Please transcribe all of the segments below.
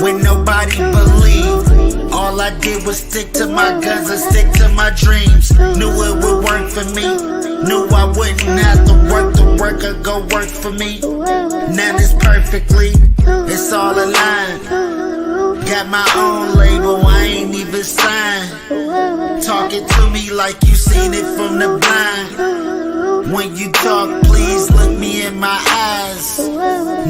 When nobody believed, all I did was stick to my guns and stick to my dreams. Knew it would work for me. Knew I wouldn't have to work. The work could go work for me. Now it's perfectly, it's all aligned. Got my own label, I ain't even signed. Talking to me like you seen it from the blind. When you talk, please look me in my eyes.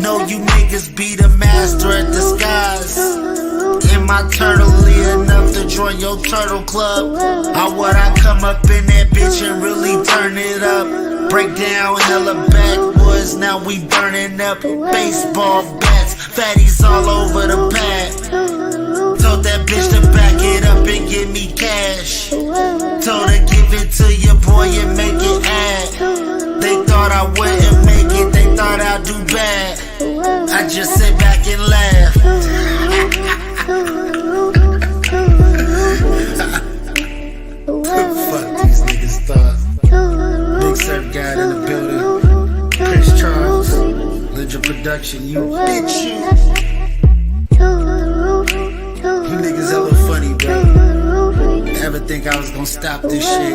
Know you niggas be the master at disguise. Am I turtley enough to join your turtle club? Or would I come up in that bitch and really turn it up? Break down hella backwoods, now we burning up. Baseball bats, fatties all over the pad. Told that bitch to back it up and give me cash. Told her give it to your boy and make it add. They thought I wouldn't make it, they thought I'd do bad. I just sit back and laugh. Fuck these niggas thought. Big Surf Gawd in the building. Chris Charles, Lidra Production, you bitch you. You niggas hella funny, bro. Ever think I was gonna stop this shit?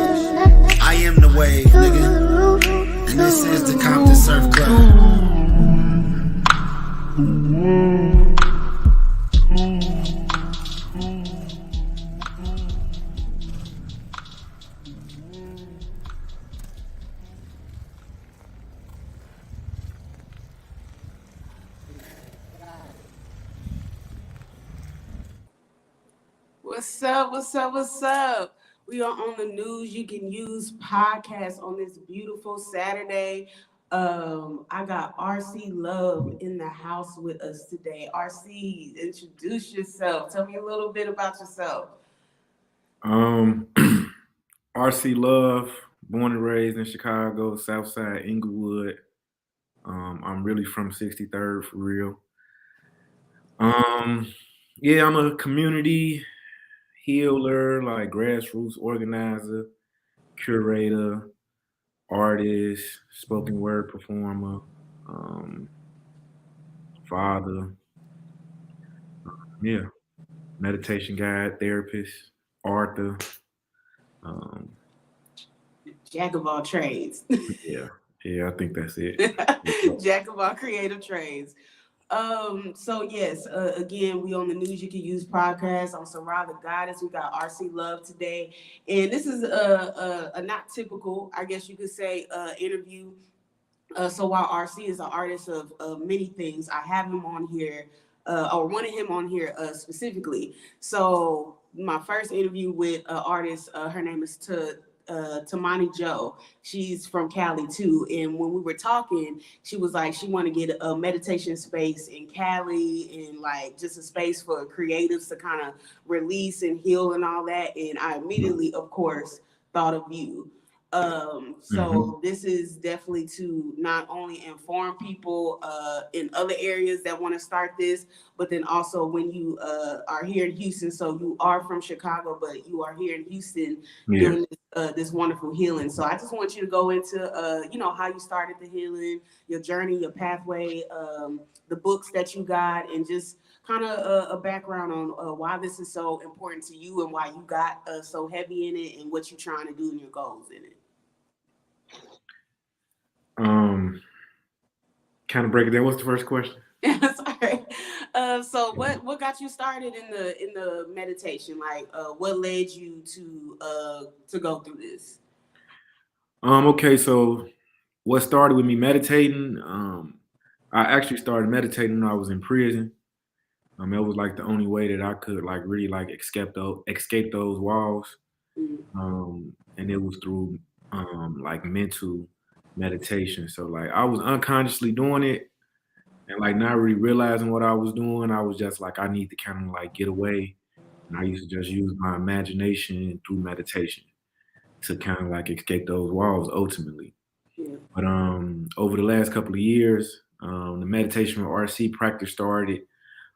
I am the wave, nigga. And this is the Compton Surf Club. What's up? What's up? What's up? We are on the News You Can Use podcast on this beautiful Saturday. I got RC Love in the house with us today. RC, introduce yourself. Tell me a little bit about yourself. RC Love, born and raised in Chicago, Southside, Inglewood. I'm really from 63rd for real. Yeah, I'm a community healer, like grassroots organizer, curator, artist, spoken word performer, father, yeah, meditation guide, therapist, author. Jack of all trades. Yeah, I think that's it. Jack of all creative trades. So yes, again, we on the News You Can Use podcast on Sarah the Goddess. We got RC Love today, and this is a not typical, I guess you could say, interview. So while RC is an artist of many things, I have him on here, or wanted him on here specifically. So my first interview with an artist, her name is Tamani Joe. She's from Cali too, and when we were talking, she was like she want to get a meditation space in Cali and like just a space for creatives to kind of release and heal and all that. And I immediately, of course, thought of you. So this is definitely to not only inform people in other areas that want to start this, but then also when you are here in Houston, so you are from Chicago, but you are here in Houston doing this wonderful healing. So I just want you to go into, how you started the healing, your journey, your pathway, the books that you got, and just kind of a background on why this is so important to you and why you got so heavy in it and what you're trying to do and your goals in it. Kind of break it down. What's the first question? Sorry. So what got you started in the meditation? Like, what led you to go through this? Okay, so what started with me meditating? I actually started meditating when I was in prison. It was like the only way that I could like really like escape those walls. And it was through like mental meditation. So like I was unconsciously doing it and like not really realizing what I was doing. I was just like, I need to kind of like get away. And I used to just use my imagination through meditation to kind of like escape those walls ultimately. But over the last couple of years, the meditation with RC practice started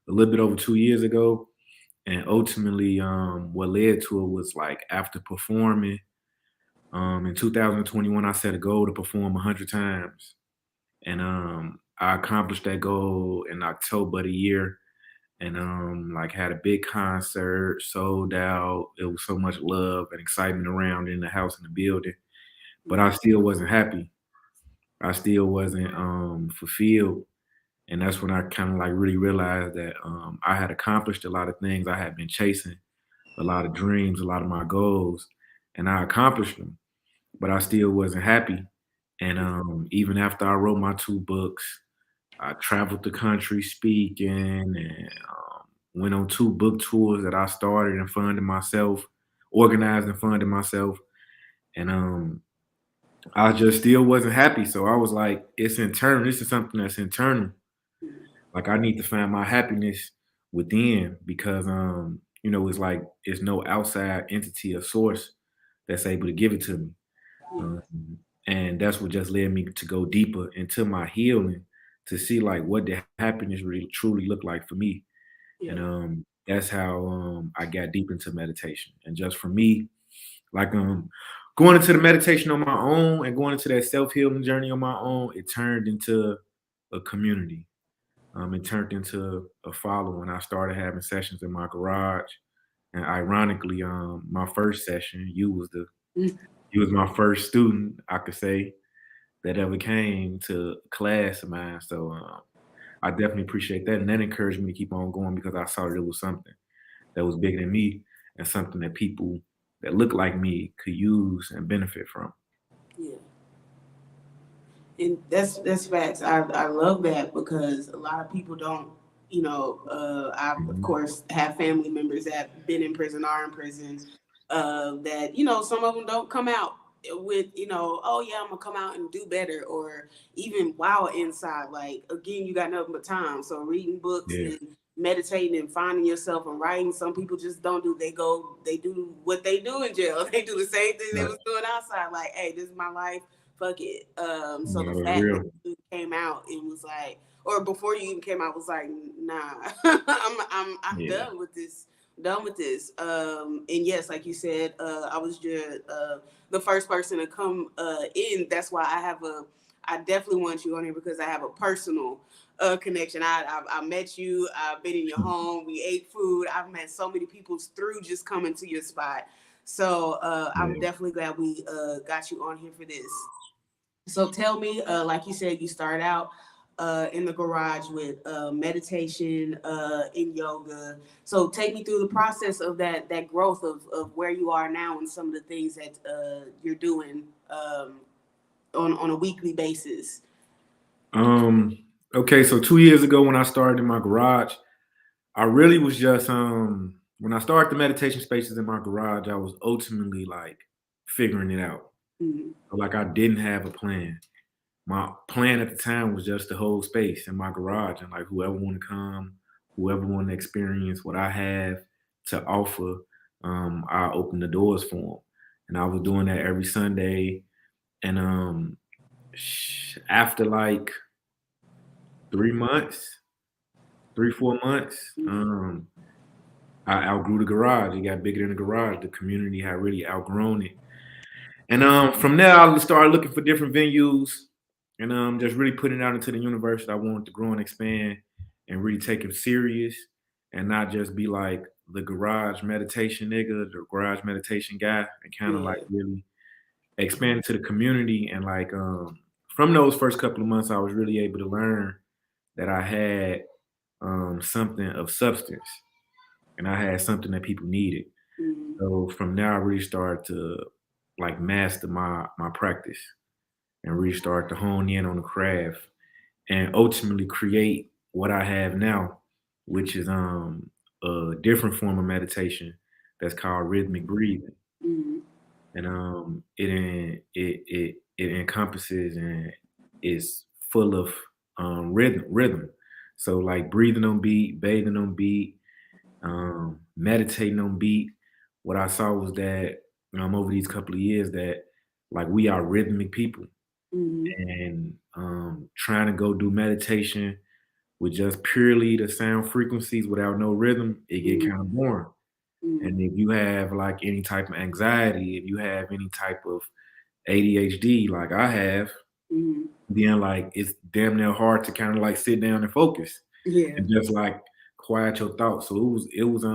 a little bit over 2 years ago. And ultimately, what led to it was like after performing, in 2021, I set a goal to perform 100 times. and I accomplished that goal in October of the year, and like had a big concert, sold out. It was so much love and excitement around in the house and the building, but I still wasn't happy. I still wasn't fulfilled, and that's when I kind of like really realized that I had accomplished a lot of things I had been chasing, a lot of dreams, a lot of my goals, and I accomplished them, but I still wasn't happy. And even after I wrote my 2 books, I traveled the country speaking and went on 2 book tours that I started and funded myself, organized and funded myself. And I just still wasn't happy. So I was like, it's internal. This is something that's internal. Like I need to find my happiness within because it's like it's no outside entity or source that's able to give it to me. Yeah. Um, and that's what just led me to go deeper into my healing to see like what did happiness really truly look like for me. And Yeah. that's how I got deep into meditation. And just for me, like going into the meditation on my own and going into that self-healing journey on my own, it turned into a community. It turned into a following. I started having sessions in my garage. And ironically, my first session, Mm. you was my first student, I could say, that ever came to a class of mine. So I definitely appreciate that. And that encouraged me to keep on going because I saw that it was something that was bigger than me and something that people that look like me could use and benefit from. Yeah. And that's facts. I love that because a lot of people don't. I of Mhm. course have family members that been in prison, are in prison. That some of them don't come out with oh yeah, I'm gonna come out and do better, or even wow inside. Like again, you got nothing but time. So reading books Yeah, and meditating and finding yourself and writing. Some people just don't do. They do what they do in jail. They do the same thing they right. was doing outside. Like, hey, this is my life, fuck it. So No, the it's fact that real. you came out, it was like, or before you even came out, was like, nah, I'm Yeah. done with this. And yes, like you said, I was just the first person to come in. That's why I definitely want you on here because I have a personal connection. I met you. I've been in your home. We ate food. I've met so many people through just coming to your spot. So I'm Yeah. definitely glad we got you on here for this. So tell me, like you said, you start out in the garage with meditation and yoga. So take me through the process of that growth of where you are now and some of the things that you're doing on a weekly basis. Um, okay, so 2 years ago when I started in my garage, I really was just when I started the meditation spaces in my garage, I was ultimately like figuring it out. Mm-hmm. Like I didn't have a plan. My plan at the time was just to hold space in my garage and like whoever want to come, whoever want to experience what I have to offer, I open the doors for them. And I was doing that every Sunday. And after like 3 months, 3, 4 months, I outgrew the garage. It got bigger than the garage. The community had really outgrown it. And from there, I started looking for different venues and just really putting it out into the universe that I wanted to grow and expand and really take it serious and not just be like the garage meditation nigga, the garage meditation guy, and kind of like Yeah. really expand to the community. And like from those first couple of months, I was really able to learn that I had something of substance and I had something that people needed. Mm-hmm. So from there, I really started to like master my practice and really start to hone in on the craft and ultimately create what I have now, which is a different form of meditation that's called rhythmic breathing. Mm-hmm. And it encompasses and is full of rhythm. So like breathing on beat, bathing on beat, meditating on beat. What I saw was that over these couple of years that like we are rhythmic people Mm-hmm. and trying to go do meditation with just purely the sound frequencies without no rhythm, it get kind of boring. Mm-hmm. And if you have like any type of anxiety, if you have any type of ADHD like I have, Mhm. Then like it's damn near hard to kind of like sit down and focus Yeah. and just like quiet your thoughts. So it was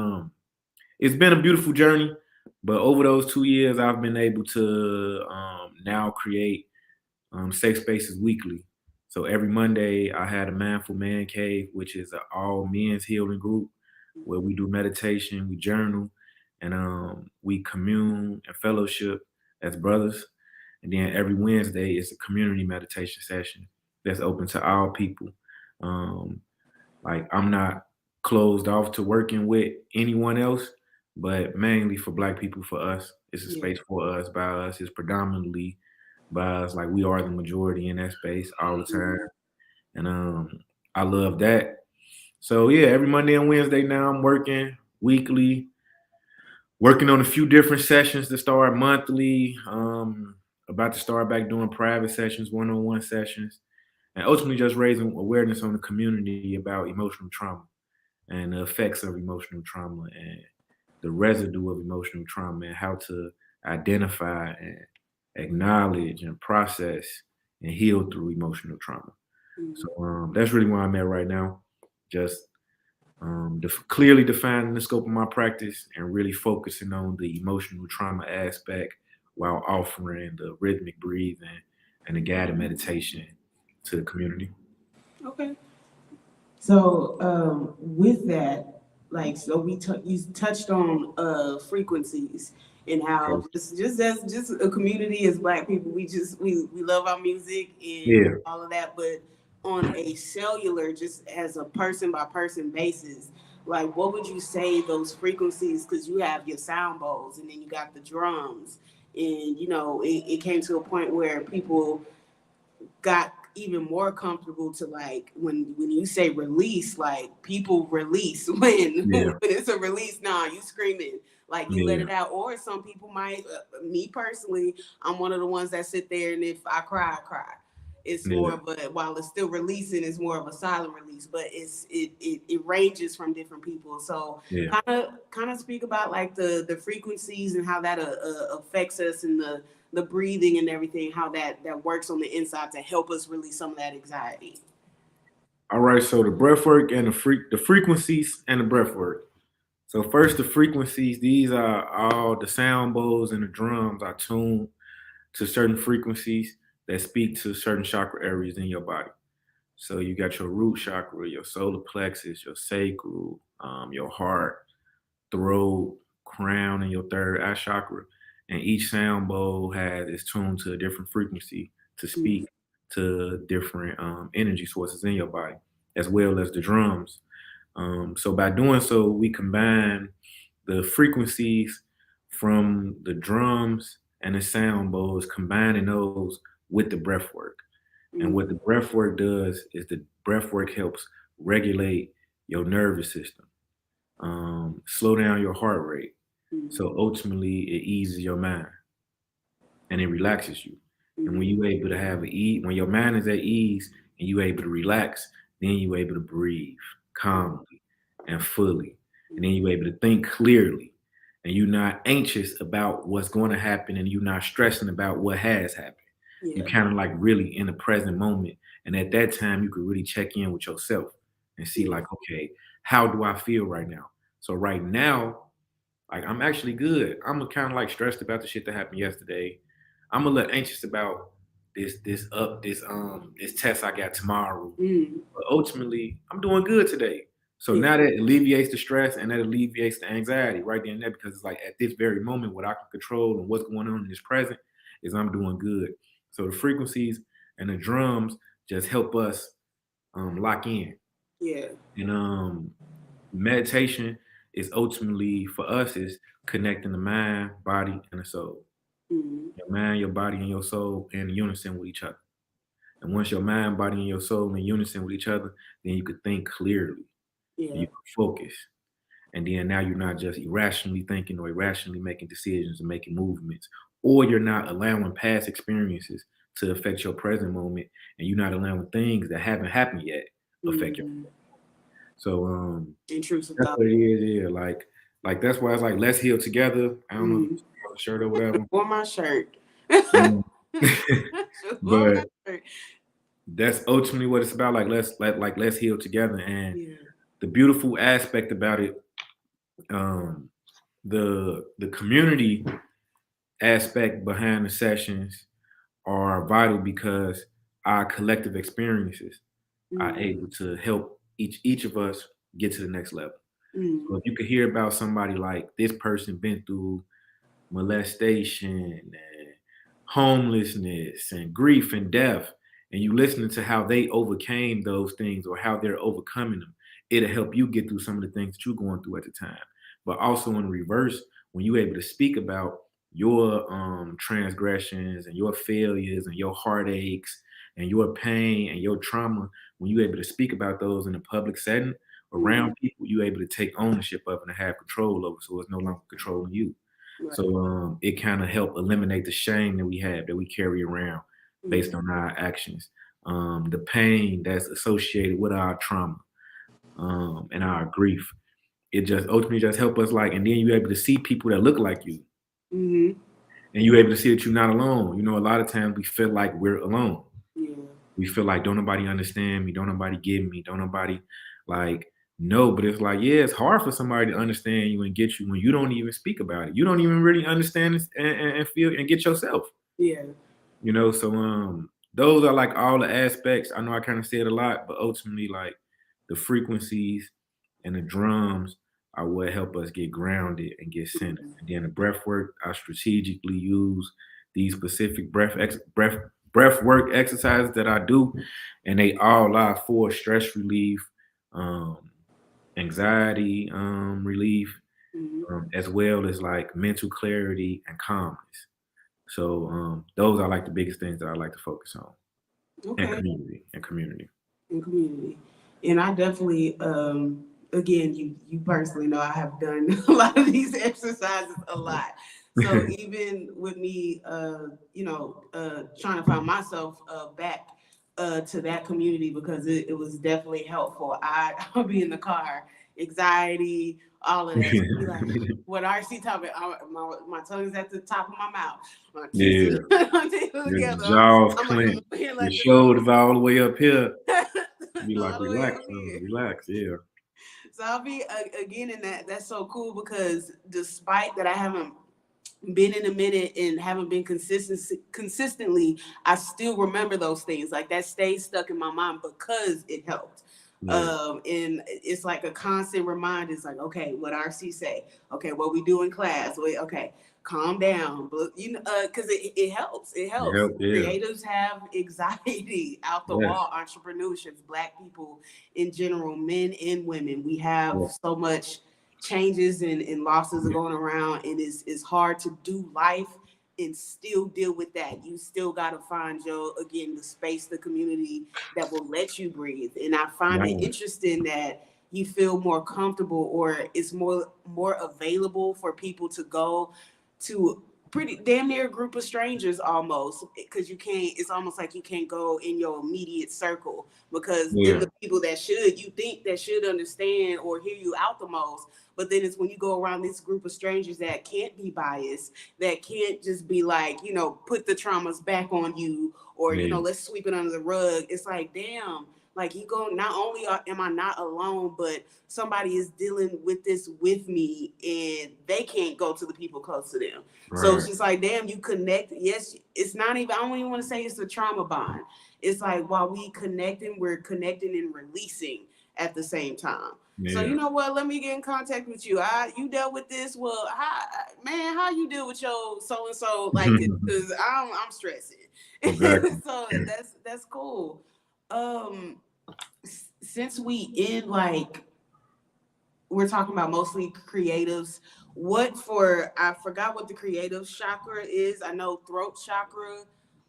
it's been a beautiful journey. But over those 2 years, I've been able to now create safe spaces weekly. So every Monday, I had a Mindful Man Cave, which is an all men's healing group where we do meditation, we journal, and we commune and fellowship as brothers. And then every Wednesday is a community meditation session that's open to all people. Um, like I'm not closed off to working with anyone else, but mainly for Black people, for us, it's a Yeah. space for us, by us. It's predominantly by us. Like we are the majority in that space all the time, Mhm. and I love that. So yeah, every Monday and Wednesday now I'm working weekly, working on a few different sessions to start monthly. About to start back doing private sessions, one-on-one sessions, and ultimately just raising awareness on the community about emotional trauma and the effects of emotional trauma and the residue of emotional trauma and how to identify and acknowledge and process and heal through emotional trauma. So Mhm. that's really where I'm at right now. Just clearly defining the scope of my practice and really focusing on the emotional trauma aspect while offering the rhythmic breathing and the guided meditation to the community. Okay. So with that, like, so you touched on frequencies and how Okay. just as just a community as Black people, we love our music and Yeah. all of that, but on a cellular, just as a person by person basis, like what would you say those frequencies? Because you have your sound bowls and then you got the drums, and it came to a point where people got even more comfortable to, like, when you say release, like people release when Yeah. it's a release. Nah, you screaming, like you let Yeah. it out. Or some people might, me personally, I'm one of the ones that sit there, and if I cry, I cry. It's more Yeah. of a, while it's still releasing, it's more of a silent release, but it ranges from different people. So Yeah. kind of speak about like the frequencies and how that affects us, and the breathing and everything, how that works on the inside to help us release some of that anxiety. All right, so the breath work and the frequencies and the breath work. So first the frequencies, these are all the sound bowls and the drums are tuned to certain frequencies that speak to certain chakra areas in your body. So you got your root chakra, your solar plexus, your sacral, your heart, throat, crown, and your third eye chakra. And each sound bowl has is tuned to a different frequency to Mm, speak to different energy sources in your body, as well as the drums. So by doing so, we combine the frequencies from the drums and the sound bowls, combining those with the breath work. And what the mm, breath work does is the breath work helps regulate your nervous system, slow down your heart rate. mm, So ultimately, it eases your mind and it relaxes you. And when mm, you able to when your mind is at ease and you able to relax, then you able to breathe yeah, calmly and fully, and then mm, you able to think clearly, and you're not anxious about what's going to happen, and you're not stressing about what has happened. You yeah, kind of like really in the present moment, and at that time, you could really check in with yourself and see yeah, like, okay, how do I feel right now? So right now, like I'm actually good. I'm kind of like stressed about the shit that happened yesterday. I'm a little anxious about this test I got tomorrow. mm, But ultimately, I'm doing good today. So yeah, now that alleviates the stress and that alleviates the anxiety right then and there, because it's like at this very moment, what I can control and what's going on in this present is I'm doing good. So the frequencies and the drums just help us lock in. yeah, And meditation is ultimately for us is connecting the mind, body, and the soul. mm, Your mind, your body, and your soul in unison with each other. And once your mind, body, and your soul in unison with each other, then you could think clearly and yeah, you can focus. And then now you're not just irrationally thinking or irrationally making decisions and making movements, or you're not allowing past experiences to affect your present moment, and you're not allowing things that haven't happened yet affect your. mm. So Intrusive that's thought. what it is. Yeah, like that's why it's like let's heal together. I don't know if you Mm. see on the shirt or whatever. Or my shirt. Yeah. But that's ultimately what it's about. Like let's heal together. And Yeah. the beautiful aspect about it, um, the community aspect behind the sessions are vital because our collective experiences are Mm, able to help each of us get to the next level. mm, So if you could hear about somebody like this person been through molestation and homelessness and grief and death, and you listening to how they overcame those things or how they're overcoming them, it'll help you get through some of the things that you're going through at the time. But also in reverse, when you're able to speak about your transgressions and your failures and your heartaches and your pain and your trauma, when you're able to speak about those in a public setting mm, around people, you're able to take ownership of it and have control over it, so it's no longer controlling you. right. So it kind of helped eliminate the shame that we have that we carry around based Mm, on our actions, the pain that's associated with our trauma and our grief. It just ultimately just help us like, and then you're able to see people that look like you, mm-hmm. and you're able to see that you're not alone. You know, a lot of times we feel like we're alone. Yeah. We feel like don't nobody understand me, don't nobody get me, don't nobody like no, but it's like, yeah, it's hard for somebody to understand you and get you when you don't even speak about it. You don't even really understand this and feel and get yourself. Yeah. You know, so those are like all the aspects. I know I kind of said a lot, but ultimately like the frequencies and the drums are what help us get grounded and get centered. Mm, And then the breath work, I strategically use these specific breath work exercises that I do, and they all are for stress relief, um, anxiety relief, mm. as well as like mental clarity and calmness. So those are like the biggest things that I like to focus on, and Okay. community. In community. And I definitely, again, you personally know I have done a lot of these exercises a lot. So even with me, trying to find myself back to that community because it was definitely helpful. I'll be in the car, anxiety, all of that. Be like, what RC talking about? My tongue is at the top of my mouth. My teeth Yeah, are my teeth are your together. jaws I'm like, I'm clenched, over here your like this. shoulders all the way up here. Be like, All the way relax, up here. relax. Yeah, So I'll be again in that. That's so cool because despite that, I haven't been in a minute and haven't been consistently. I still remember those things. Like that stays stuck in my mind because it helped. yeah, And it's like a constant reminder. It's like, okay, what RC say? Okay, what we do in class? Wait, okay, calm down. But because it helps. It it helps. helped. Yeah, Creatives have anxiety out the yes, wall. Entrepreneurships, Black people in general, men and women. We have yeah, so much changes and losses are yeah, going around, and it's hard to do life and still deal with that. You still got to find your, again, the space, the community that will let you breathe. And I find it right. interesting that you feel more comfortable or it's more available for people to go to pretty damn near a group of strangers almost, because you can't, it's almost like you can't go in your immediate circle because then Yeah, the people that should, you think that should understand or hear you out the most, but then it's when you go around this group of strangers that can't be biased, that can't just be like, put the traumas back on you or, yeah, let's sweep it under the rug. It's like, damn, like you go, not only am I not alone, but somebody is dealing with this with me and they can't go to the people close to them. So it's right. just like, damn, you connect. Yes, it's not even, I don't even want to say it's a trauma bond. It's like while we connecting, we're connecting and releasing at the same time. So Yeah, you know what? Let me get in contact with you. You dealt with this. Well, how you deal with your so and so like this? Because I'm stressing. exactly. So that's cool. Um, since we in like we're talking about mostly creatives. I forgot what the creative chakra is. I know throat chakra.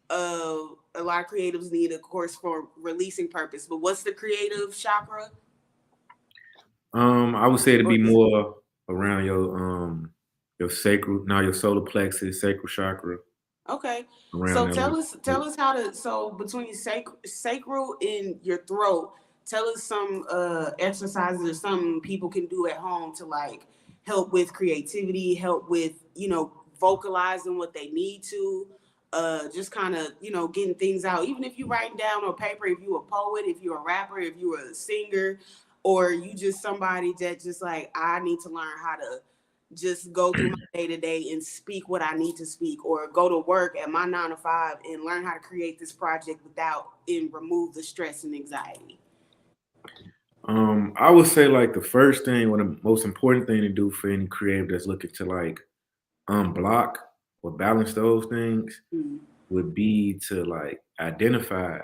A lot of creatives need, of course, for releasing purpose. But what's the creative chakra? I would say to Or be is more around your sacral, now your solar plexus, sacral chakra, okay. around So that. tell us how to. So between sacral and your throat, tell us some exercises or something people can do at home to like help with creativity, help with vocalizing what they need to. just kind of, getting things out. Even if you writing down on paper, if you're a poet, if you're a rapper, if you're a singer, or you just somebody that just like, I need to learn how to just go through my day to day and speak what I need to speak, or go to work at my 9 to 5 and learn how to create this project without and remove the stress and anxiety. I would say like the first thing, one of the most important thing to do for any creative that's looking to like unblock or balance those things Mm-hmm. would be to like identify,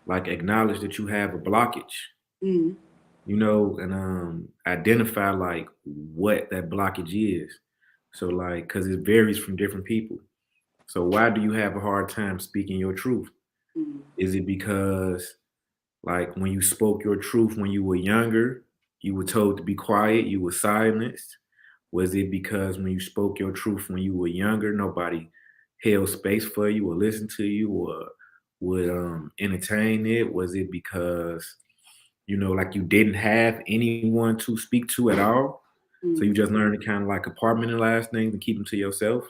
like acknowledge that you have a blockage, Mm-hmm. and identify like what that blockage is. So like, cause it varies from different people. So why do you have a hard time speaking your truth? Mm-hmm. Is it because like when you spoke your truth when you were younger, you were told to be quiet, you were silenced? Was it because when you spoke your truth when you were younger, nobody held space for you or listened to you or would entertain it? Was it because like you didn't have anyone to speak to at all? So you Mm-hmm. just learned to kind of like compartmentalize things and keep them to yourself.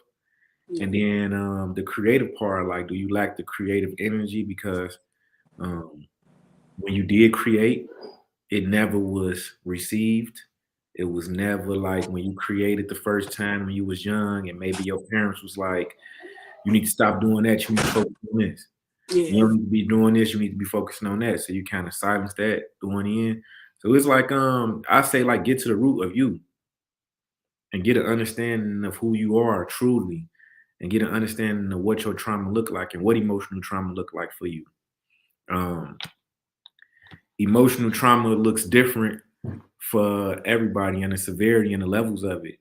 Yeah. And then the creative part, like, do you lack the creative energy because um, when you did create, it never was received. It was never like when you created the first time when you was young, and maybe your parents was like, "You need to stop doing that. You need to focus on this. You Yeah. don't need to be doing this. You need to be focusing on that." So you kind of silence that going in. So it's like I say like get to the root of you and get an understanding of who you are truly, and get an understanding of what your trauma look like and what emotional trauma look like for you. Um, Emotional trauma looks different for everybody, and the severity and the levels of it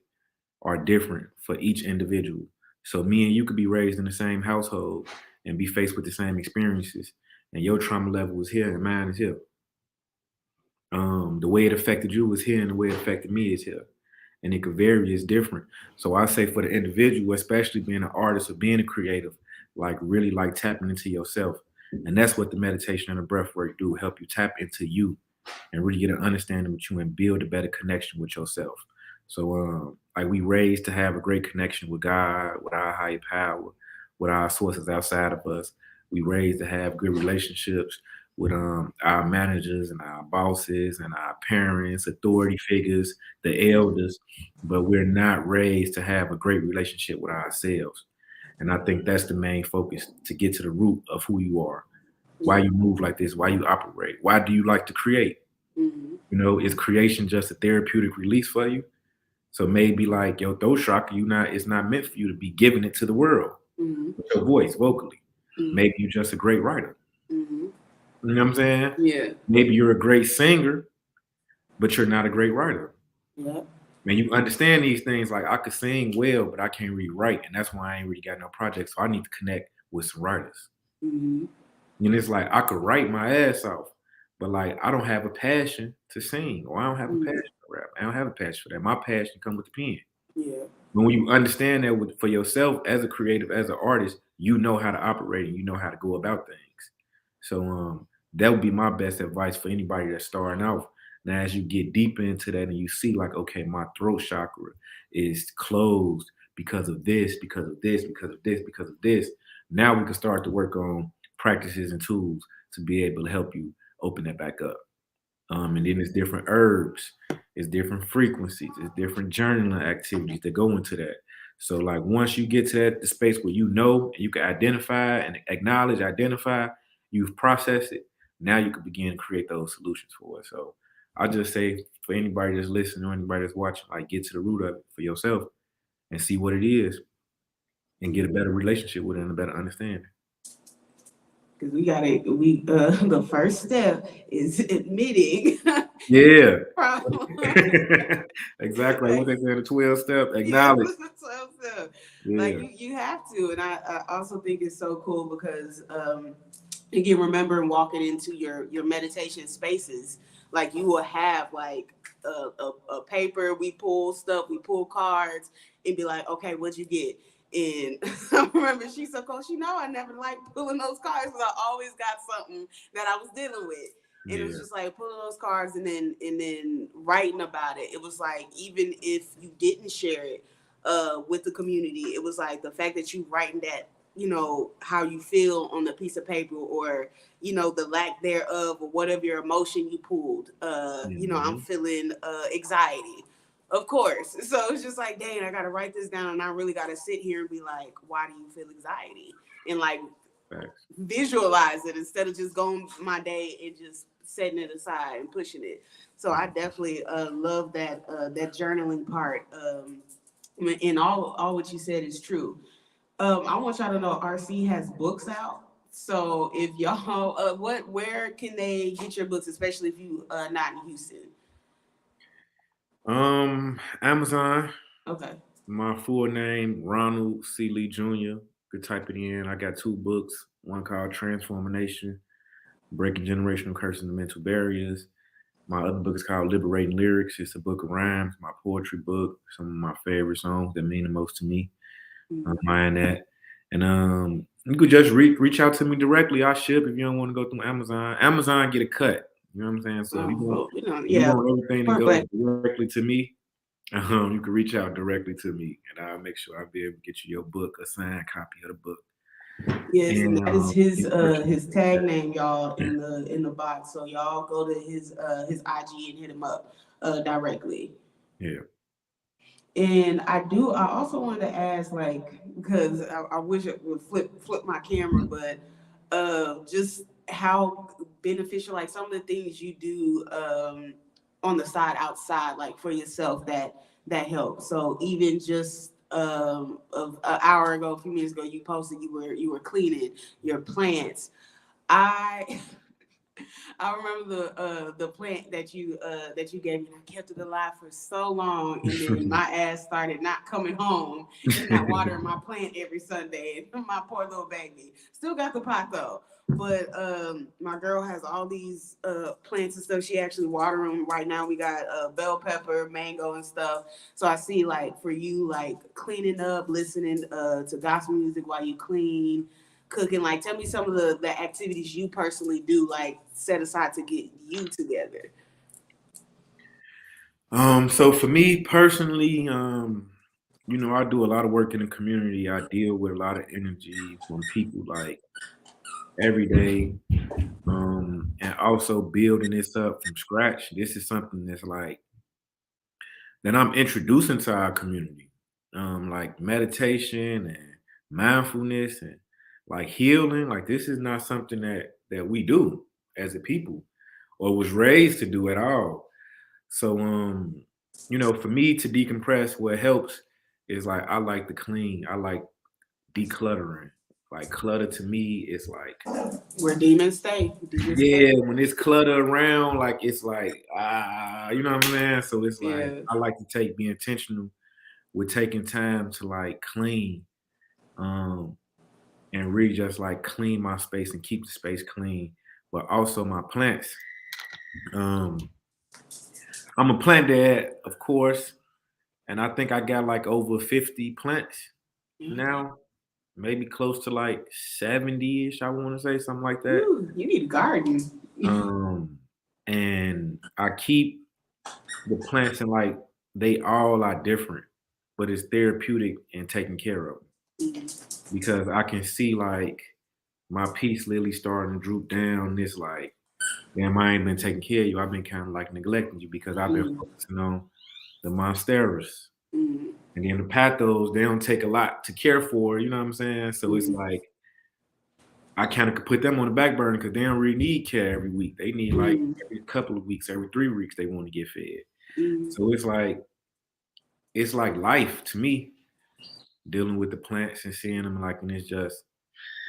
are different for each individual. So me and you could be raised in the same household and be faced with the same experiences, and your trauma level is here and mine is here. The way it affected you is here, and the way it affected me is here, and it could vary. It's different. So I say for the individual, especially being an artist or being a creative, like really like tapping into yourself, and that's what the meditation and the breath work do. Help you tap into you and really get an understanding with you and build a better connection with yourself. So, like we raised to have a great connection with God, with our higher power, with our sources outside of us. We raised to have good relationships with our managers and our bosses and our parents, authority figures, the elders, but we're not raised to have a great relationship with ourselves. And I think that's the main focus to get to the root of who you are, why Yeah. you move like this, why you operate, why do you like to create? Mm-hmm. Is creation just a therapeutic release for you? So maybe like your throat chakra, it's not meant for you to be giving it to the world Mm-hmm. with your voice vocally. Mm-hmm. Maybe you're just a great writer. Mm-hmm. You know what I'm saying? Yeah. Maybe you're a great singer, but you're not a great writer. Yeah. Man, you understand these things like I could sing well, but I can't really write, and that's why I ain't really got no projects. So I need to connect with some writers. Mm-hmm. It's like I could write my ass off, but like I don't have a passion to sing, or I don't have a passion to rap. I don't have a passion for that. My passion comes with the pen. Yeah. But when you understand that for yourself as a creative, as an artist, you know how to operate and you know how to go about things. So that would be my best advice for anybody that's starting out. Now, as you get deeper into that and you see like, okay, my throat chakra is closed because of this, because of this, because of this, because of this. Now we can start to work on practices and tools to be able to help you open that back up. And then it's different herbs, it's different frequencies, it's different journaling activities that go into that. So like once you get to the space where you know and you can identify and acknowledge, identify, you've processed it. Now you can begin to create those solutions for it. So I just say for anybody that's listening or anybody that's watching, like get to the root of it for yourself and see what it is and get a better relationship with it and a better understanding. Because the first step is admitting Yeah. problem. Exactly. Like what Like, they say, the 12 step, yeah, acknowledge. so like Yeah. you have to, and I also think it's so cool because again, remember walking into your meditation spaces, like you will have like a paper. We pull stuff, we pull cards, and be like, okay, what'd you get? And I remember she's so cool. She know I never liked pulling those cards because I always got something that I was dealing with. And it was Yeah. just like pulling those cards and then writing about it. It was like even if you didn't share it with the community, it was like the fact that you writing that how you feel on the piece of paper, or the lack thereof, or whatever your emotion you pulled. I'm Mhm. feeling anxiety, of course. So it's just like, dang, I gotta write this down, and I really gotta sit here and be like, why do you feel anxiety, and like Facts. visualize it instead of just going my day and just setting it aside and pushing it. So I definitely love that journaling part. And all what you said is true. I want y'all to know RC has books out. So if y'all, where can they get your books, especially if you not in Houston? Amazon. Okay. My full name, Ronald C. Lee Jr. Could type it in. I got two books. One called Transformation, Breaking Generational Curses and Mental Barriers. My other book is called Liberating Lyrics. It's a book of rhymes, my poetry book, some of my favorite songs that mean the most to me. Mine that. And you could just reach out to me directly. I ship if you don't want to go through Amazon. Amazon get a cut. You know what I'm saying? So Well, if you yeah, want everything to go perfect. directly to me, you can reach out directly to me, and I'll make sure I'll be able to get you your book, a signed copy of the book. Yes, and And that is his purchase his tag name, y'all, in the box. So y'all go to his IG and hit him up directly. yeah. And I also wanted to ask, like, because I wish it would flip my camera, but just how beneficial, like some of the things you do on the side outside, like for yourself, that helps. So even just of an hour ago, a few minutes ago, you posted you were cleaning your plants. I I remember the plant that you gave me. And I kept it alive for so long, and then my ass started not coming home and not watering my plant every Sunday. And my poor little baby still got the pot though. But my girl has all these plants and stuff. She actually water them right now. We got bell pepper, mango, and stuff. So I see, like, for you, like cleaning up, listening to gospel music while you clean, cooking. Like, tell me some of the activities you personally do, like set aside to get you together. So for me personally, I do a lot of work in the community. I deal with a lot of energy from people like every day. And also building this up from scratch. This is something that's like that I'm introducing to our community. Like meditation and mindfulness and like healing. Like this is not something that we do as a people or was raised to do at all. So for me to decompress, what helps is like I like to clean. I like decluttering. Like clutter to me is like Where demons stay. Demons stay. yeah, when it's clutter around, like it's like you know what I'm saying? So it's like Yeah. I like to be intentional with taking time to like clean, um, and really just like clean my space and keep the space clean, but also my plants. Um, I'm a plant dad, of course, and I think I got like over 50 plants Okay. now, maybe close to like 70-ish, I want to say something like that. Ooh, you need a garden. Um, and I keep the plants and like they all are different, but it's therapeutic and taken care of because I can see like my peace lily starting to droop down. It's like, damn, I ain't been taking care of you. I've been kind of like neglecting you because I've been Mm, focusing on the monsteras. mm, And then the pathos, they don't take a lot to care for, you know what I'm saying? So it's mm, like I kind of could put them on the back burner because they don't really need care every week. They need like mm, every couple of weeks, every 3 weeks, they want to get fed. mm. So it's like life to me, dealing with the plants and seeing them like, and it's just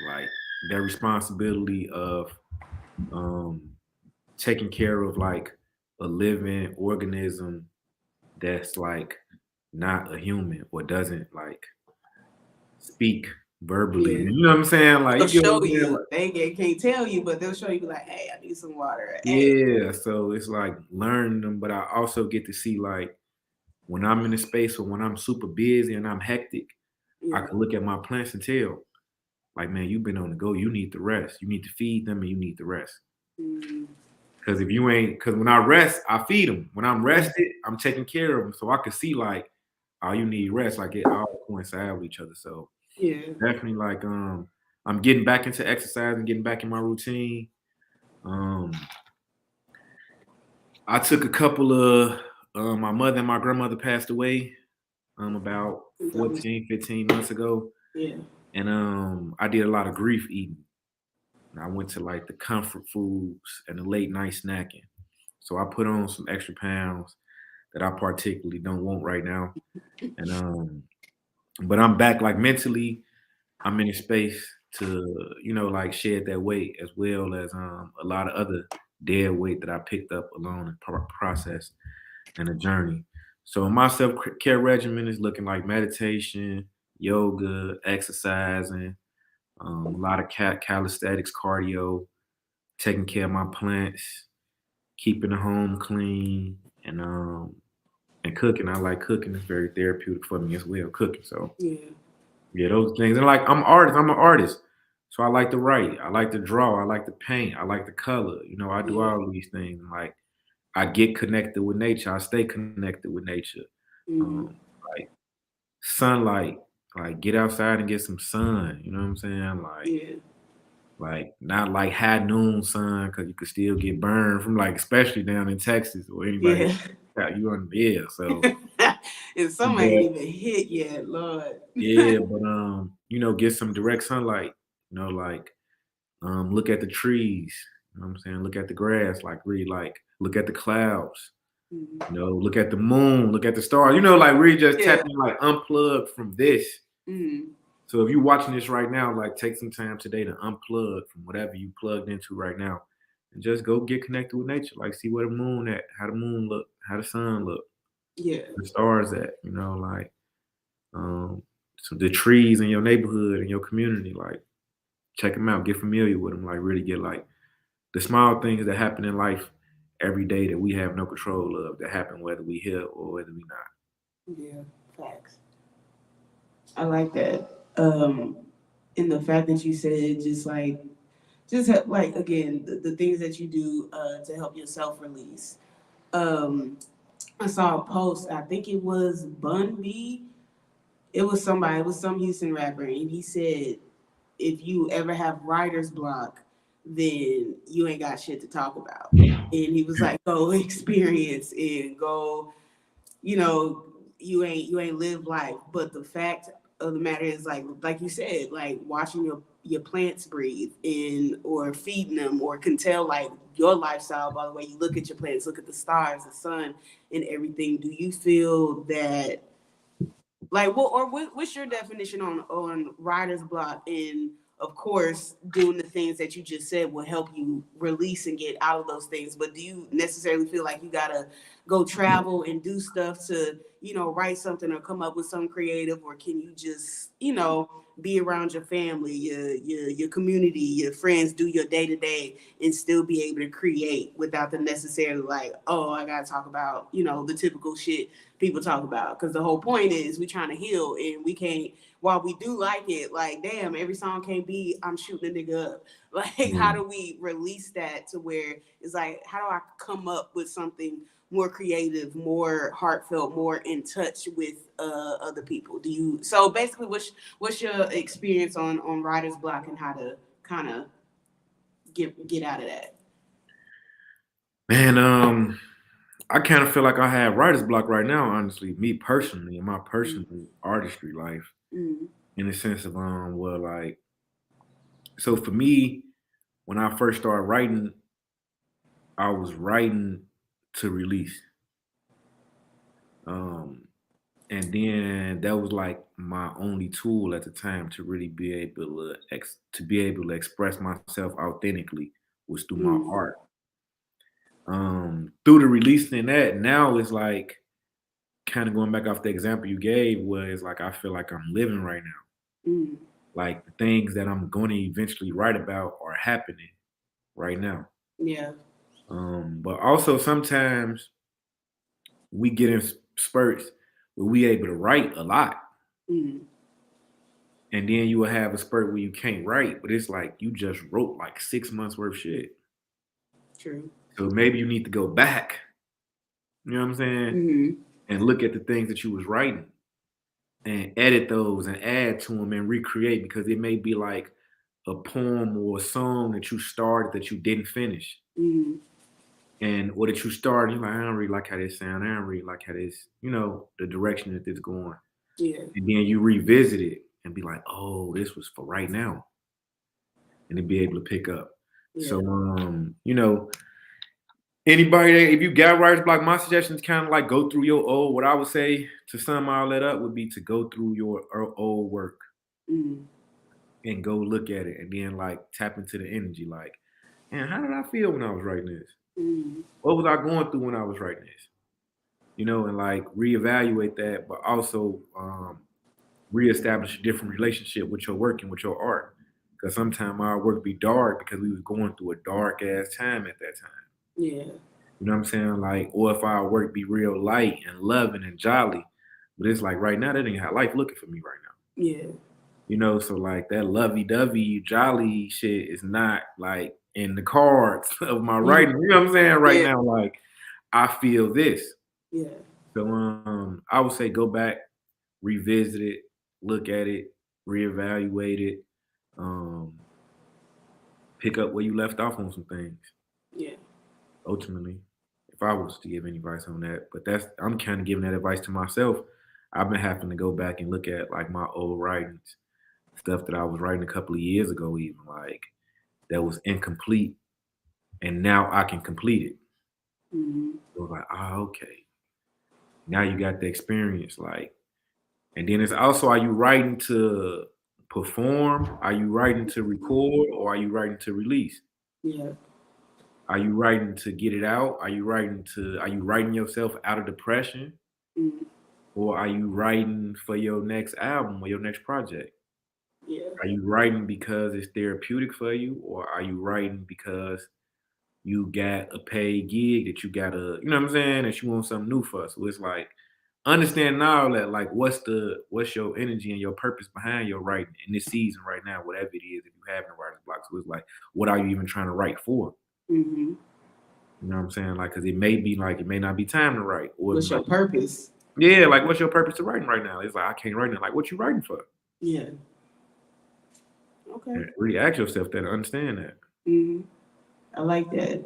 like their responsibility of um taking care of like a living organism that's like not a human or doesn't like speak verbally. Yeah. You know what I'm saying? Like They'll you get what show I'm saying? you. Like, They can't tell you, but they'll show you, like, hey, I need some water. Hey. yeah. So it's like learning them, but I also get to see like when I'm in a space or when I'm super busy and I'm hectic, I Yeah. can look at my plants and tell, like, man, you've been on the go. You need to rest. You need to feed them and you need to rest. Mm, Because if you ain't, because when I rest, I feed them. When I'm yeah. rested, I'm taking care of them. So I can see like, oh, you need rest. Like it all coincide with each other. So Yeah. Definitely like I'm getting back into exercise and getting back in my routine. Um I took a couple of my mother and my grandmother passed away about Okay. 14, 15 months ago. Yeah. And I did a lot of grief eating. And I went to like the comfort foods and the late night snacking. So I put on some extra pounds that I particularly don't want right now. And but I'm back like mentally, I'm in a space to, like shed that weight as well as a lot of other dead weight that I picked up along the process and the journey. So my self care regimen is looking like meditation, yoga, exercising, a lot of calisthenics, cardio, taking care of my plants, keeping the home clean, and cooking. I like cooking; it's very therapeutic for me as well. Cooking, so Yeah. yeah, those things. And like I'm an artist. I'm an artist. So I like to write. I like to draw. I like to paint. I like to color. I do Yeah. all these things. Like I get connected with nature. I stay connected with nature. Mm-hmm. Um, like sunlight. Like get outside and get some sun. You know what I'm saying? Yeah. Like not like high noon sun because you could still get burned from like especially down in Texas or anybody. Yeah. You on the air. So, And some ain't but even hit yet, Lord. yeah, but get some direct sunlight. Like look at the trees. You know what I'm saying? Look at the grass. Like really like look at the clouds. Mhm. Look at the moon. Look at the stars. Like really just Yeah. tapping like unplug from this. Mm-hmm. So if you're watching this right now, like take some time today to unplug from whatever you plugged into right now, and just go get connected with nature. Like see where the moon at, how the moon look, how the sun look, Yeah. the stars at. Like um, so the trees in your neighborhood in your community. Like check them out, get familiar with them. Like really get like the small things that happen in life every day that we have no control of that happen whether we here or whether we not. Yeah. Facts. I like that. And the fact that you said just like again the things that you do to help yourself release. Um, I saw a post. I think it was Bun B. It was somebody. It was some Houston rapper, and he said, "If you ever have writer's block, then you ain't got shit to talk about." And he was like, "Go experience and go you know, you ain't live life. But the fact of the matter is like you said, like watching your plants breathe and or feeding them or can tell like your lifestyle by the way you look at your plants, look at the stars, the sun and everything. Do you feel that like, what's your definition on writer's block? And of course, doing the things that you just said will help you release and get out of those things. But do you necessarily feel like you gotta go travel and do stuff to, write something or come up with something creative, or can you just, be around your family, your community, your friends, do your day to day, and still be able to create without the necessarily like, oh, I gotta talk about, the typical shit people talk about because the whole point is we trying to heal and we can't while we do like it like damn every song can't be I'm shooting a nigga up like how Mm. do we release that to where it's like how do I come up with something more creative, more heartfelt, more in touch with other people? Do you so basically what's your experience on writer's block and how to kind of get out of that? Man, I kind of feel like I have writer's block right now, honestly, me personally, in my personal artistry life, Mm-hmm. in the sense of well, like, so for me, when I first started writing, I was writing to release. Um, and then that was like my only tool at the time to really be able to express myself authentically was through my Mm-hmm. art. Through the releasing that, now it's like kind of going back off the example you gave was like I feel like I'm living right now. Mm-hmm. Like the things that I'm going to eventually write about are happening right now. Yeah. But also sometimes we get in spurts where we able to write a lot, Mm-hmm. and then you will have a spurt where you can't write, but it's like you just wrote like 6 months worth of shit. True. So maybe you need to go back. You know what I'm saying? Mm-hmm. And look at the things that you was writing and edit those and add to them and recreate, because it may be like a poem or a song that you started that you didn't finish. Mm-hmm. And or that you started, you're like, I don't really like how this sound. I don't really like how this, the direction that this going. Yeah. And then you revisit it and be like, oh, this was for right now. And to be able to pick up. Yeah. So, anybody that, if you got writer's block, my suggestion is kind of like go through your old, what I would say to sum all that up would be to go through your old work Mm-hmm. and go look at it and then like tap into the energy. Like, man, how did I feel when I was writing this? Mm-hmm. What was I going through when I was writing this? And like reevaluate that, but also reestablish a different relationship with your work and with your art. Because sometimes our work be dark because we was going through a dark ass time at that time. Yeah. You know what I'm saying? Like, or if our work be real light and loving and jolly, but it's like right now that ain't how life looking for me right now. Yeah. So like that lovey-dovey jolly shit is not like in the cards of my writing. You know what I'm saying? Right now, like I feel this. Yeah. So I would say go back, revisit it, look at it, reevaluate it, pick up where you left off on some things. Yeah. Ultimately, if I was to give any advice on that, but I'm kind of giving that advice to myself. I've been having to go back and look at like my old writings, stuff that I was writing a couple of years ago, even like that was incomplete, and now I can complete it. Mm-hmm. It was like, okay, now you got the experience, like, and then it's also, are you writing to perform? Are you writing to record, or are you writing to release? Yeah. Are you writing to get it out? Are you writing yourself out of depression? Mm-hmm. Or are you writing for your next album or your next project? Yeah. Are you writing because it's therapeutic for you, or are you writing because you got a paid gig that you gotta, you know what I'm saying, that you want something new for? So it's like understanding all that, like what's your energy and your purpose behind your writing in this season right now, whatever it is, if you have a writer's block. So it's like, what are you even trying to write for? Mm-hmm. You know what I'm saying? Like, because it may be like it may not be time to write. Or What's your like, purpose? yeah, like what's your purpose to writing right now? It's like I can't write now. Like, what you writing for? Yeah. Okay. And really ask yourself that, understand that. Mm-hmm. I like that.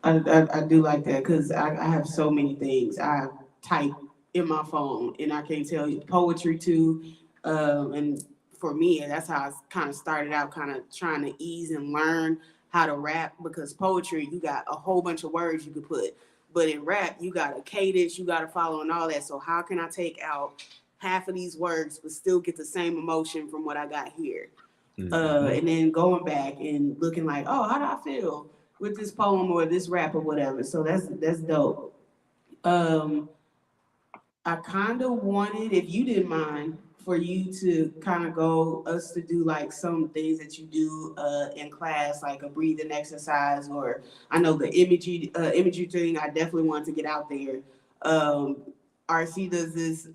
I do like that because I have so many things I type in my phone and I can't tell you poetry too. And for me, that's how I kind of started out, kind of trying to ease and learn how to rap, because poetry, you got a whole bunch of words you could put, but in rap, you got a cadence, you got to follow and all that. So how can I take out half of these words but still get the same emotion from what I got here? And then going back and looking like, oh, how do I feel with this poem or this rap or whatever? So that's dope. I kind of wanted, if you didn't mind, for you to kind of go us to do like some things that you do in class, like a breathing exercise, or I know the imagery thing. I definitely want to get out there. RC does this.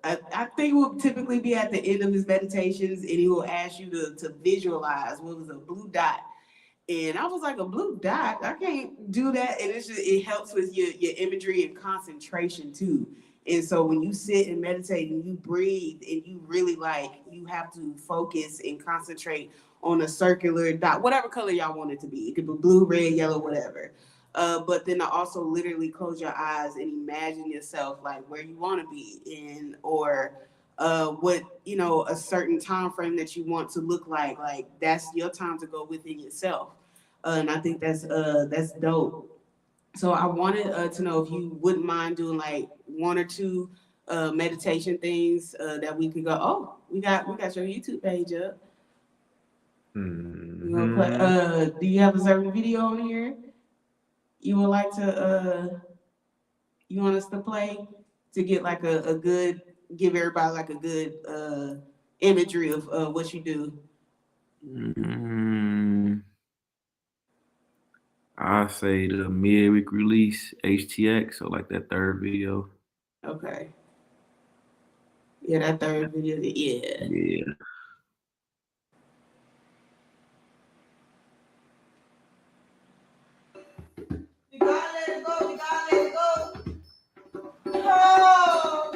I think it will typically be at the end of his meditations, and he will ask you to visualize what was a blue dot. And I was like, a blue dot? I can't do that. And it helps with your imagery and concentration too. And so when you sit and meditate and you breathe and you really you have to focus and concentrate on a circular dot, whatever color y'all want it to be. It could be blue, red, yellow, whatever. But then I also literally close your eyes and imagine yourself like where you want to be in, or what, a certain time frame that you want to look like that's your time to go within yourself. And I think that's dope. So I wanted to know if you wouldn't mind doing like one or two meditation things that we could go. Oh, we got your YouTube page up. You gonna play, do you have a certain video on here you would like to you want us to play to get like a good, give everybody like a good imagery of what you do? I say the midweek release HTX, so like that third video. Okay. Yeah, that third video. Yeah. Yeah. You gotta let it go. You gotta let it go. Oh.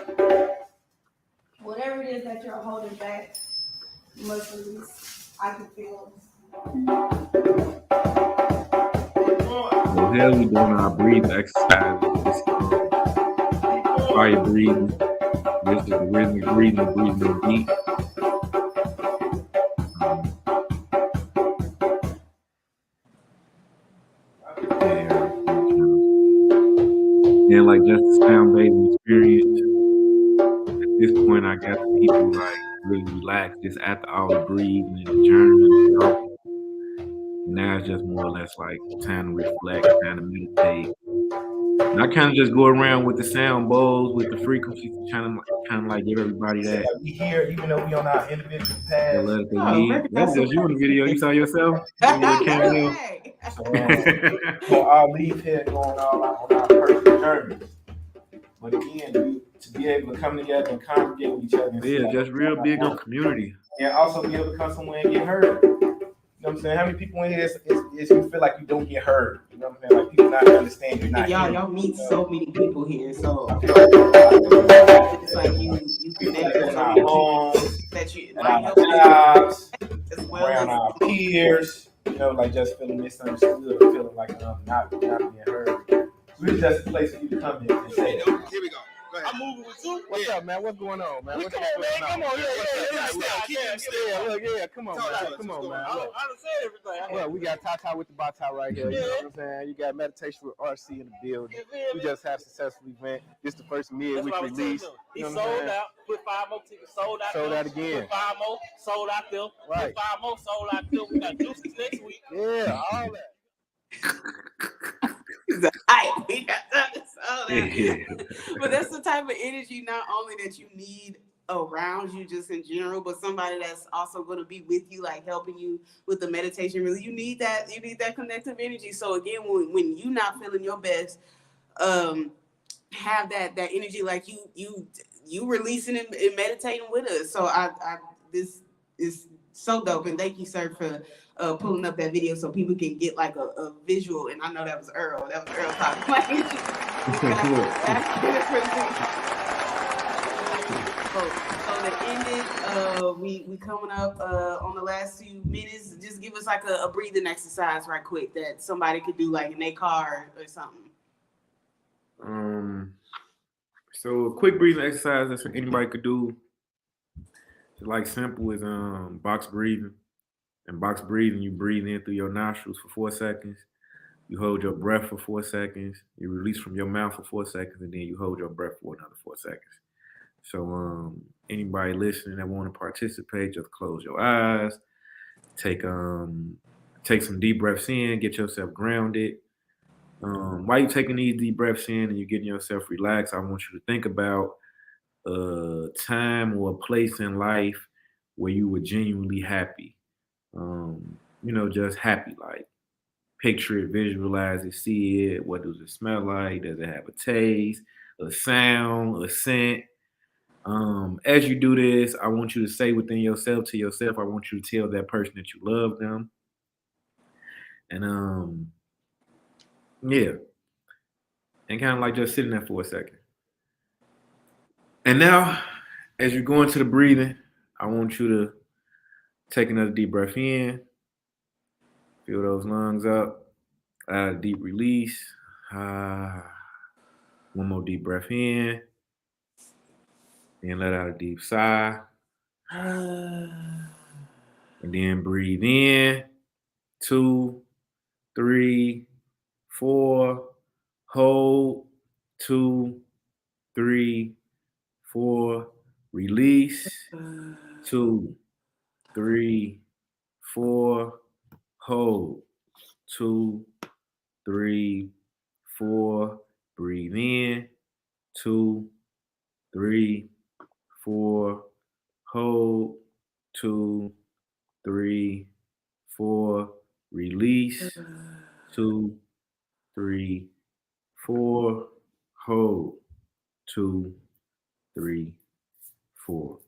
that you're holding back must release. I can feel So here we doing our breathing exercises. This fire breathing. This is the rhythmic breathing, breathing in deep. And like just the sound-based experience. At this point, I got the people like really relaxed just after all the breathing and the journaling and talking. Now it's just more or less like time to reflect, time to meditate. And I kind of just go around with the sound bowls, with the frequencies, kind of like give everybody that. We hear, even though we on our individual They paths. let it they need. That's just you in the video. You saw yourself? So I'll leave here going all out on our personal journeys. But again, to be able to come together and congregate with each other. And Yeah, just real big on community. And also be able to come somewhere and get heard. You know what I'm saying? How many people in here is you feel like you don't get heard? You know what I'm saying? Like people not understand you're not y'all meet so many people here, so it's like you connect with our people homes, that you at our jobs, as well around as our peers. You know, like just feeling misunderstood or feeling like not being heard. We're just a place for you to come in and say that. Here we go. Go ahead. I'm moving with you. What's up, man? What's going on, man? Come on, man. Come on. Yeah, come on, man. Come on, man. I done said everything. Well, we got Tata with the Bata right here. You know what I'm saying? You got meditation with RC in the building. We just had a successful event. This the first midweek release. He sold out. Put 5 more tickets. Sold out. Sold out again. Put 5 more. Sold out there. Right. Put 5 more. Sold out there. We got juices next week. Yeah, all that. But that's the type of energy not only that you need around you just in general, but somebody that's also going to be with you, like helping you with the meditation. Really, you need that connective energy. So again, when you're not feeling your best, have that energy, like you releasing and meditating with us. So this is so dope, and thank you, sir, for pulling up that video so people can get like a visual. And I know that was Earl. That was Earl talking. So the ended, we coming up on the last few minutes. Just give us like a breathing exercise right quick that somebody could do like in their car or something. So a quick breathing exercise that anybody could do. It's like simple as box breathing. And box breathing, you breathe in through your nostrils for 4 seconds. You hold your breath for 4 seconds. You release from your mouth for 4 seconds, and then you hold your breath for another 4 seconds. So anybody listening that want to participate, just close your eyes. Take some deep breaths in. Get yourself grounded. While you're taking these deep breaths in and you're getting yourself relaxed, I want you to think about a time or a place in life where you were genuinely happy. Just happy, like picture it, visualize it, see it. What does it smell like? Does it have a taste, a sound, a scent? As you do this, I want you to say within yourself to yourself, I want you to tell that person that you love them. And yeah. And kind of like just sitting there for a second. And now, as you go into the breathing, I want you to take another deep breath in. Fill those lungs up. A deep release. One more deep breath in. And let out a deep sigh. And then breathe in. 2, 3, 4. Hold. 2, 3, 4. Release. 2, 3, 4. Hold. 2, 3, 4. Breathe in. 2, 3, 4. Hold. 2, 3, 4. Release. 2, 3, 4. Hold. 2, 3, 4.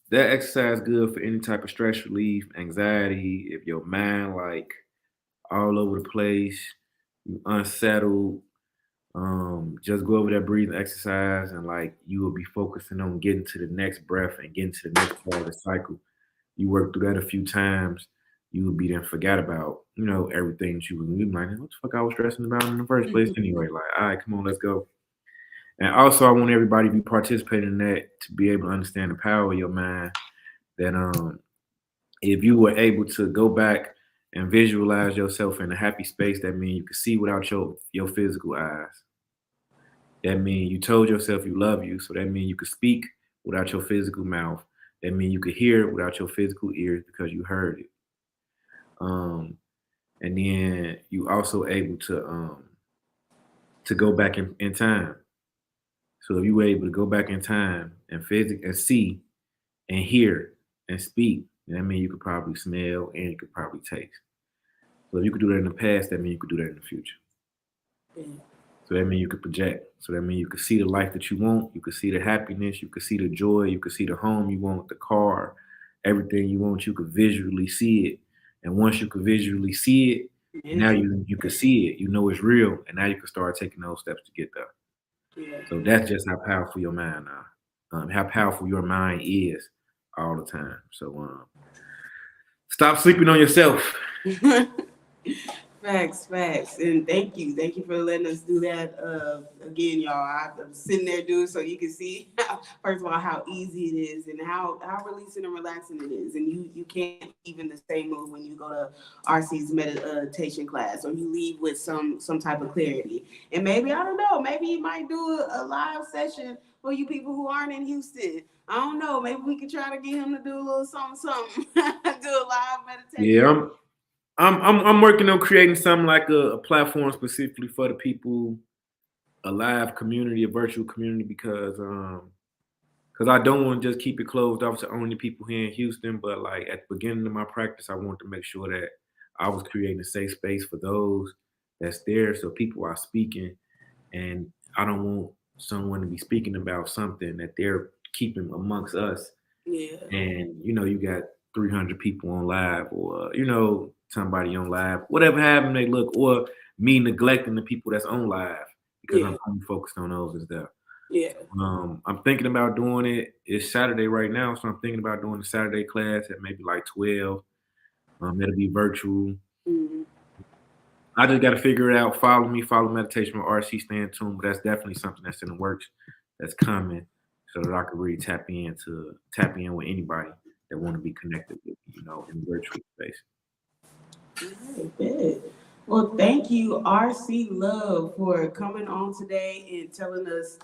That exercise good for any type of stress relief, anxiety. If your mind like all over the place, you unsettled, Just go over that breathing exercise, and like you will be focusing on getting to the next breath and getting to the next part of the cycle. You work through that a few times, you will be then forgot about, everything that you be like, what the fuck I was stressing about in the first place anyway. Like, all right, come on, let's go. And also I want everybody to be participating in that to be able to understand the power of your mind. That if you were able to go back and visualize yourself in a happy space, that means you can see without your physical eyes. That means you told yourself you love you, so that means you could speak without your physical mouth. That means you could hear without your physical ears because you heard it. And then you also able to go back in time. So if you were able to go back in time and see and hear and speak, that means you could probably smell and you could probably taste. So if you could do that in the past, that means you could do that in the future. So that means you could project. So that means you could see the life that you want. You could see the happiness. You could see the joy. You could see the home you want, the car, everything you want. You could visually see it. And once you could visually see it, now you can see it. You know it's real. And now you can start taking those steps to get there. So that's just how powerful your mind are. How powerful your mind is all the time. So stop sleeping on yourself. Facts, and thank you for letting us do that. Again, y'all, I'm sitting there doing so you can see first of all how easy it is and how releasing and relaxing it is, and you can't even the same mood when you go to RC's meditation class or you leave with some type of clarity. And maybe I don't know, maybe you might do a live session for you people who aren't in Houston. I don't know, maybe we could try to get him to do a little something, do a live meditation. Yeah, I'm working on creating something like a platform specifically for the people, a live community, a virtual community, because I don't want to just keep it closed off to only people here in Houston. But like at the beginning of my practice, I wanted to make sure that I was creating a safe space for those that's there, so people are speaking, and I don't want someone to be speaking about something that they're keeping amongst us. Yeah. And you got 300 people on live, or somebody on live, whatever having they look, or me neglecting the people that's on live because I'm only focused on those and stuff. Yeah. I'm thinking about doing it. It's Saturday right now, so I'm thinking about doing a Saturday class at maybe like 12. It'll be virtual. Mm-hmm. I just got to figure it out. Follow me, follow Meditation with RC, stay in tune. But that's definitely something that's in the works, that's coming, so that I can really tap in with anybody that want to be connected with me, in virtual space. Good. Well, thank you, RC Love, for coming on today and telling us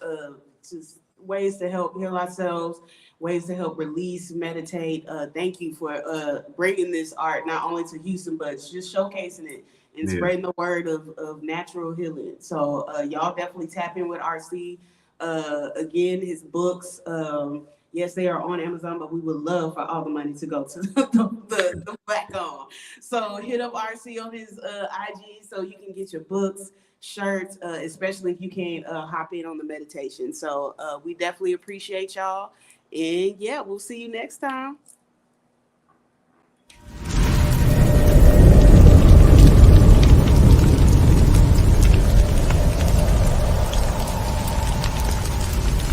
just ways to help heal ourselves, ways to help release, meditate. Thank you for bringing this art not only to Houston, but just showcasing it and spreading the word of natural healing. So y'all definitely tap in with RC. Again, his books, yes, they are on Amazon, but we would love for all the money to go to the back on. So hit up RC on his IG so you can get your books, shirts, especially if you can't hop in on the meditation. So we definitely appreciate y'all. And yeah, we'll see you next time.